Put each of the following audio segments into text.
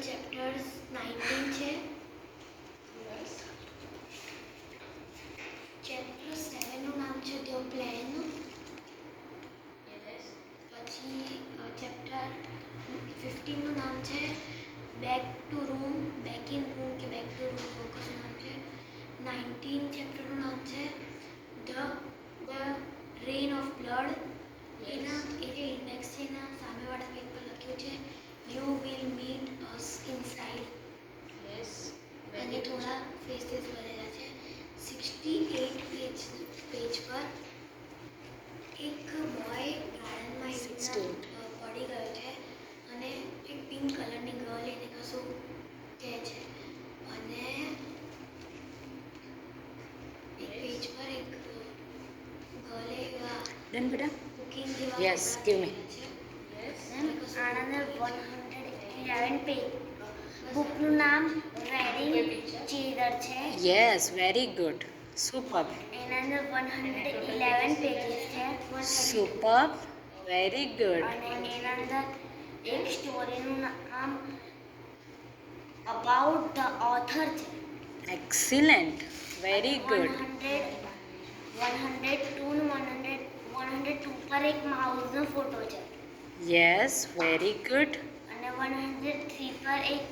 Chapters 19 છે. Chapter 7 નું નામ છે ધ પ્લેન. પછી ચેપ્ટર 15 નું નામ છે back to room, back in room કે બેક ટુ રૂમ ફોકસ નામ છે. 19 ચેપ્ટરનું નામ છે ધ રેન ઓફ બ્લડ. એના એ જે ઇન્ડેક્સ છે એના સામેવાળા પેજ પર લખ્યું છે you will meet us inside. અને થોડા ફેસીસ ભરેલા છે. 68 પેજ પર એક બોય ગાર્ડનમાં પડી ગયો છે અને એક પિંક કલરની ગર્લ એને કશું કહે છે. અને એક પેજ પર એક ગર્લે એવા ડન બેટા? કુકિંગ જેવા યસ, ગીવ મી. આનંદ 111 પેજ. બુકનું નામ રેડિંગ ચીડર છે. Yes, very good. સુપર. એના અંદર 111 પેજીસ છે. Super, very good. અને એના અંદર એક સ્ટોરીનું નામ અબાઉટ ધ ઓથર છે. Excellent, very good. 102 પર એક માઉસનો ફોટો છે. Yes, very good. અને 103 પર એક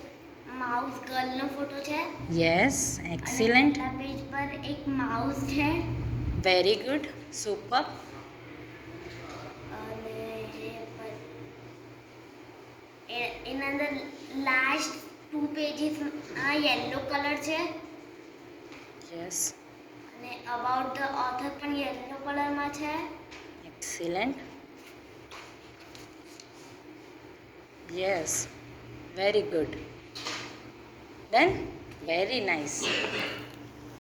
માઉસ ગર્લનો ફોટો છે. યસ, અને એક્સિલન્ટ, પહેલા પેજ પર એક માઉસ છે. Very good. સુપર. અને એના અંદર લાસ્ટ 2 પેજીસ આ યલો કલર છે. યસ, અને અબાઉટ ધ ઓથર પણ યલો કલરમાં છે. Excellent. Yes, very good. Done? Very nice.